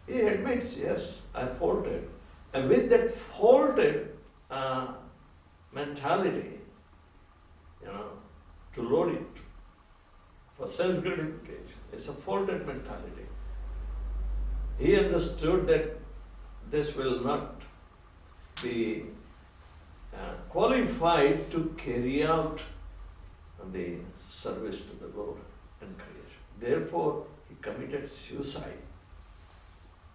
he admits, yes, I faulted. And with that faulted mentality, to load it for self-gratification, it's a faulted mentality. He understood that this will not be qualified to carry out the service to the Lord and creation. Therefore, he committed suicide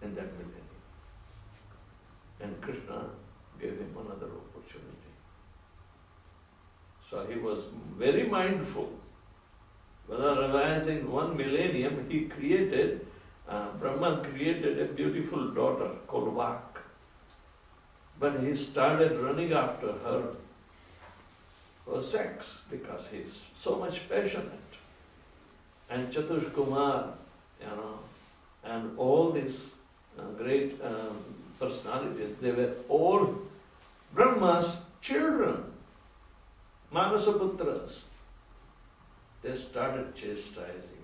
in that millennium. And Krishna gave him another opportunity. So he was very mindful. Otherwise, in one millennium, he created Brahma created a beautiful daughter called Vak. But he started running after her for sex because he is so much passionate. And Chatush Kumar, and all these great personalities, they were all Brahma's children, Manasaputras. They started chastising.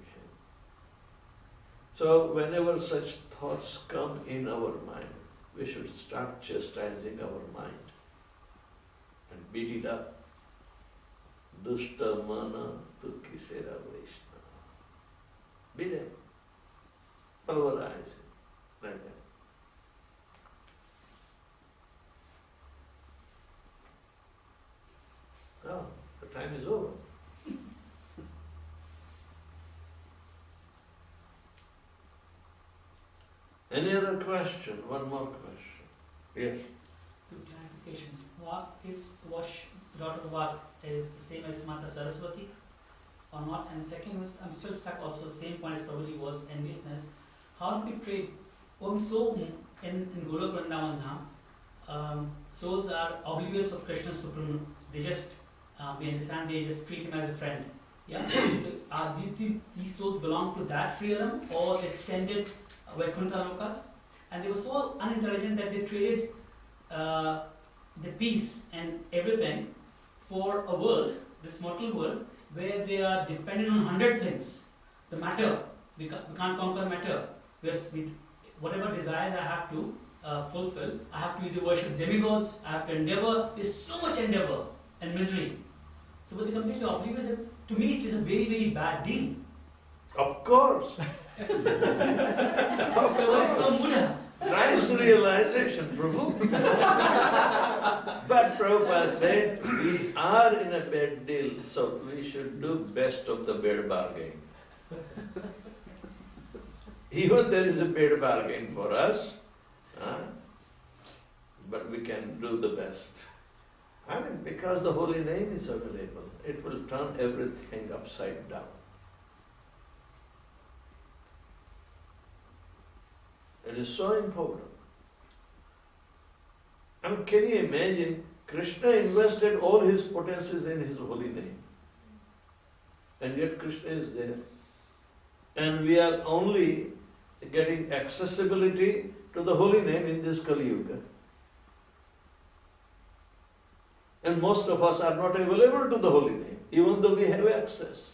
So whenever such thoughts come in our mind, we should start chastising our mind and beat it up. Dushta mana tu kisera vaishna. Beat him. Pulverize him. Like that. Oh, the time is over. Any other question? One more question. Yes.
clarifications. Wash the daughter of Vak is the same as Mata Saraswati or not? And the second was, I'm still stuck also, the same point as Prabhuji was enviousness. How do we trade? When we saw in Golok Vrindavan Dham, souls are oblivious of Krishna's supreme. They just, we understand, they just treat him as a friend. Yeah. So are these souls belong to that realm or extended Vaikuntha Lokas? And they were so unintelligent that they traded the peace and everything for a world, this mortal world, where they are dependent on 100 things. The matter, we can't conquer matter. Whatever desires I have to fulfill, I have to either worship demigods, I have to endeavor. There's so much endeavor and misery. So, but they completely oblivious that to me it is a very, very bad deal.
Of course.
So, what is some Buddha?
Nice realization, Prabhu. But Prabhupada said, we are in a bad deal, so we should do best of the bad bargain. Even there is a bad bargain for us, but we can do the best. I mean, because the holy name is available, it will turn everything upside down. It is so important. I mean, can you imagine, Krishna invested all his potencies in his holy name. And yet Krishna is there. And we are only getting accessibility to the holy name in this Kali Yuga. And most of us are not available to the holy name, even though we have access.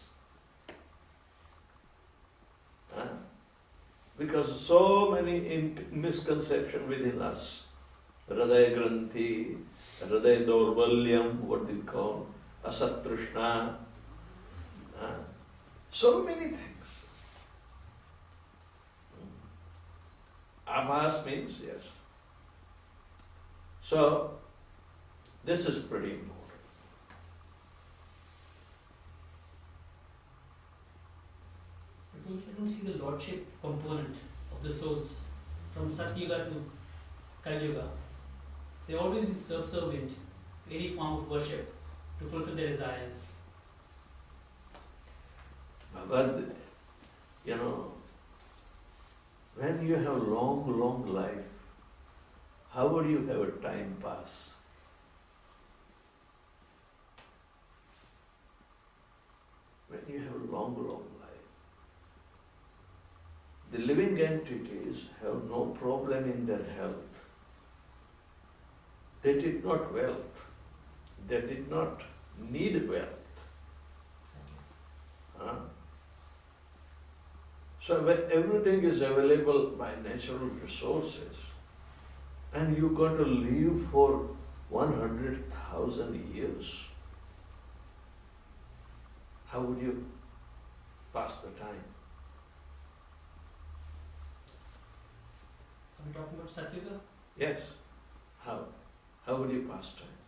Because so many misconceptions within us. Hridaya Granthi, Hridaya Dorbalyam, what they call, Asatrushna. So many things. Abhas means yes. So, this is pretty important.
I don't see the lordship component of the souls from Satyuga to Kali Yuga. They always been subservient to any form of worship to fulfill their desires.
But, you know, when you have long life, how would you have a time pass? When you have long life, the living entities have no problem in their health. They did not wealth. They did not need wealth. So when everything is available by natural resources, and you're going to live for 100,000 years, how would you pass the time?
Are we talking about Satyuga?
Yes. How? How would you pass time?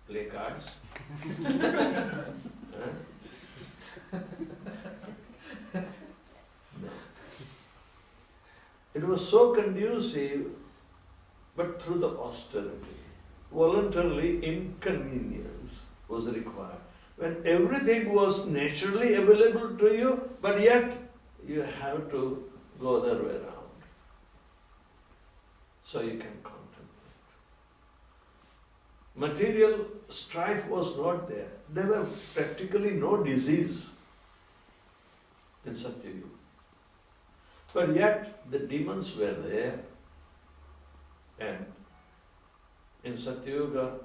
Play cards? No. It was so conducive, but through the austerity. Voluntarily inconvenience was required. When everything was naturally available to you, but yet you have to go the other way around. So you can contemplate. Material strife was not there. There were practically no disease in Satyuga. But yet the demons were there, and in Satyuga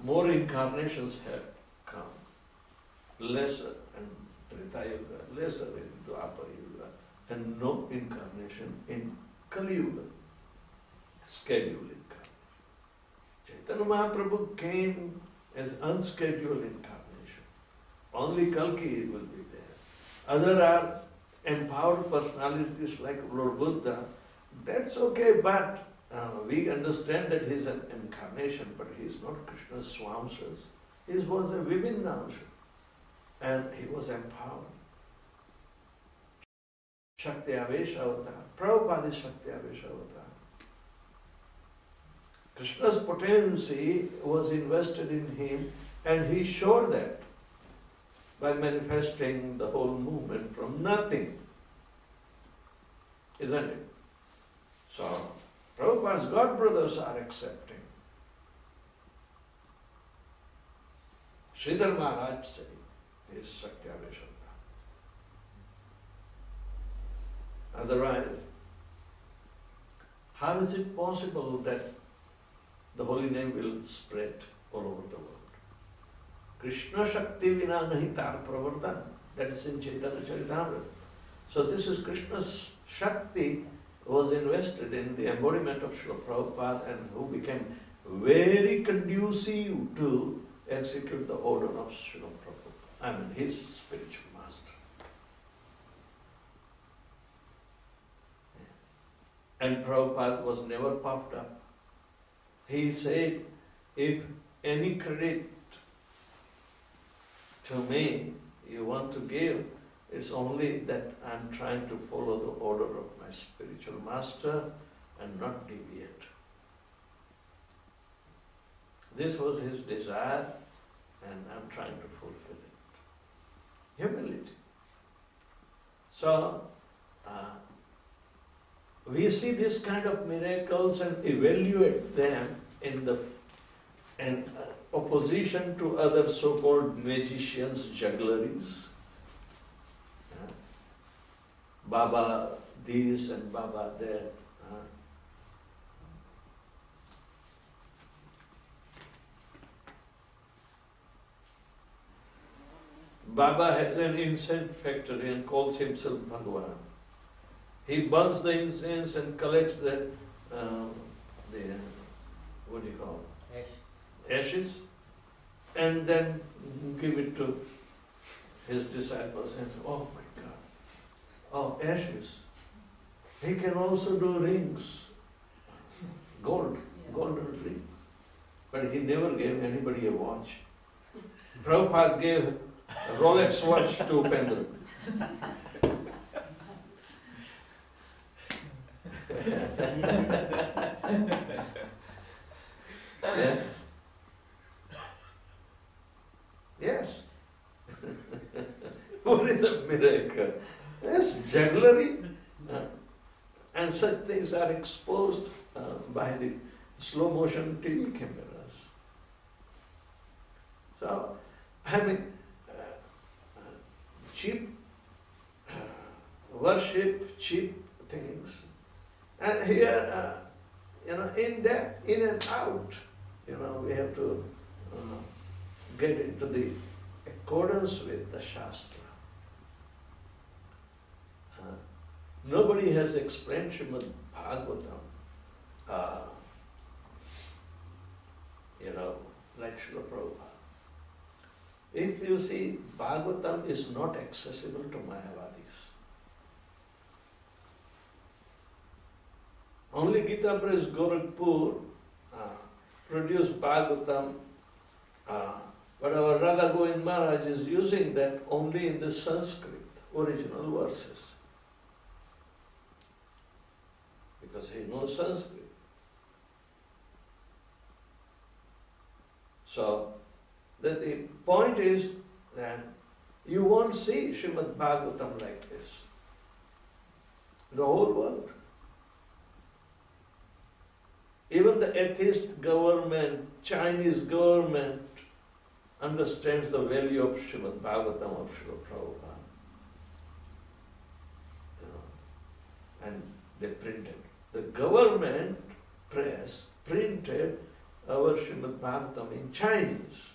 more incarnations had come. Lesser in Treta Yuga, lesser in Dwapara Yuga, and no incarnation in Kali Yuga. Scheduled incarnation. Chaitanya Mahaprabhu came as unscheduled incarnation. Only Kalki will be there. Other are empowered personalities like Lord Buddha. That's okay, but we understand that he is an incarnation, but he is not Krishna's Swamsas. He was a Vibhindansha, and he was empowered. Shakti Avesha Avatar. Prabhupada is Shakti Avesha Avatar. Krishna's potency was invested in him, and he showed that by manifesting the whole movement from nothing. Isn't it? So, Prabhupada's God brothers are accepting. Sridhar Maharaj said, he is Satyaveshanta. Otherwise, how is it possible that the holy name will spread all over the world? Krishna Shakti vina nahi tar pravartan. That is in Chaitanya Charitamrita. So this is Krishna's Shakti was invested in the embodiment of Srila Prabhupada, and who became very conducive to execute the order of Srila Prabhupada. I mean his spiritual master. And Prabhupada was never puffed up. He said, if any credit to me you want to give, it's only that I'm trying to follow the order of my spiritual master and not deviate. This was his desire, and I'm trying to fulfill it. Humility. So, we see this kind of miracles and evaluate them in opposition to other so-called magicians' juggleries. Baba this and Baba that. Baba has an incense factory and calls himself Bhagavan. He burns the incense and collects the what do you call it? Ashes, and then give it to his disciples and say, oh my God, oh ashes. He can also do rings, golden rings. But he never gave anybody a watch. Prabhupada gave a Rolex watch to Upendra. Yeah. Yes. What is a miracle? Yes, jugglery. And such things are exposed by the slow motion TV cameras. So, I mean, cheap worship, cheap things. And here, in depth, in and out, we have to get into the accordance with the Shastra. Nobody has explained Srimad Bhagavatam, like Srila Prabhupada. If you see, Bhagavatam is not accessible to Mayavadis. Only Gita Press Gorakhpur produced Bhagavatam, but our Radha Govind Maharaj is using that only in the Sanskrit original verses, because he knows Sanskrit. So, the point is that you won't see Srimad Bhagavatam like this in the whole world. Even the atheist government, Chinese government, understands the value of Srimad Bhagavatam of Srila Prabhupada. And they printed. The government press printed our Srimad Bhagavatam in Chinese.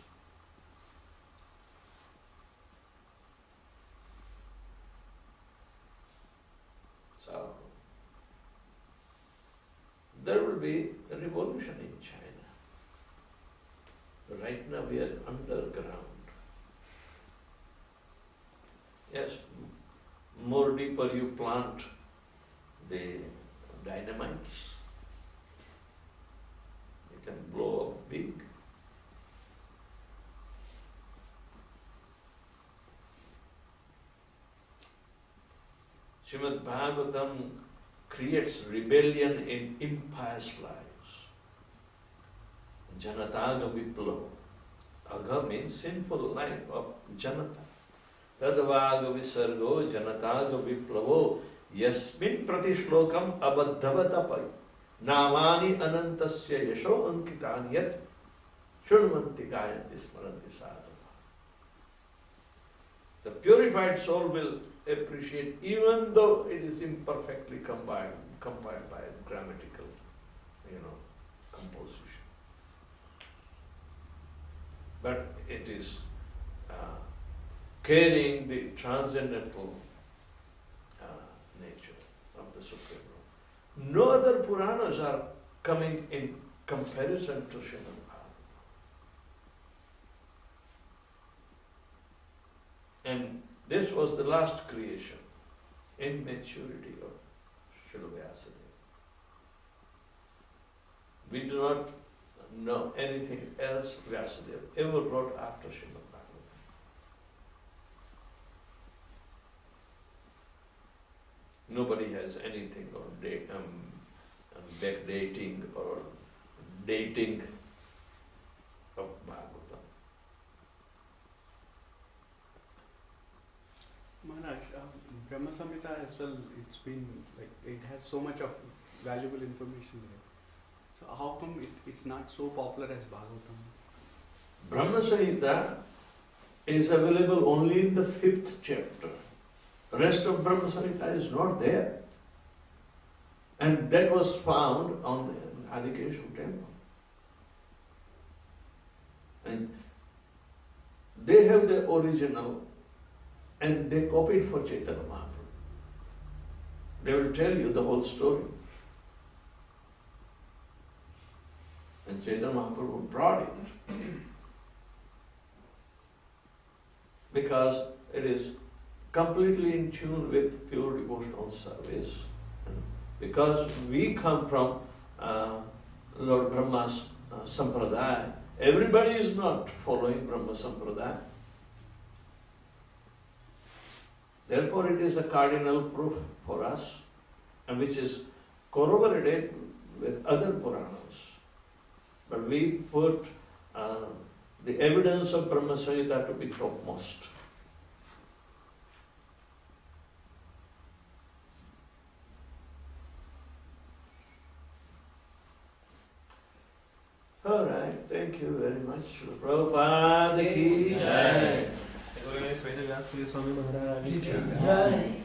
So, there will be a revolution in China. But right now we are underground. Yes, more deeper you plant the dynamites, you can blow up big. Srimad Bhagavatam creates rebellion in impious lives. Janataga Viplava. Agha means sinful life of Janata. Tadavaga Visargo Janataga Viplavo Yasmin Pratishlokam Abadhavatapai Namani Anantasya Yasho Ankitanyat Shunmanti Gayanti Smaranti Sadhava. The purified soul will appreciate even though it is imperfectly compiled by grammatical, composition. But it is carrying the transcendental nature of the Supreme Lord. No other Puranas are coming in comparison to Srimad Bhagavatam. And this was the last creation in maturity of Srila Vyasadeva. We do not know anything else Vyasadeva ever wrote after Srimad Bhagavatam. Nobody has anything on backdating or dating of Bhagavatam.
Maharaj, Brahma Samhita as well, it's been like, it has so much of valuable information there. So how come it's not so popular as Bhagavatam?
Brahma Samhita is available only in the 5th chapter. The rest of Brahma Samhita is not there. And that was found on the Adikeshu temple. And they have the original and they copied for Chaitanya Mahaprabhu. They will tell you the whole story. And Chaitanya Mahaprabhu brought it because it is completely in tune with pure devotional service. Because we come from Lord Brahma's Sampradaya, everybody is not following Brahma Sampradaya. Therefore, it is a cardinal proof for us, and which is corroborated with other Puranas. But we put the evidence of Brahma Samhita to be topmost. All right, thank you very much. Prabhupada ki jai.
Vedavyasapriya Swami Maharaj.
Jai.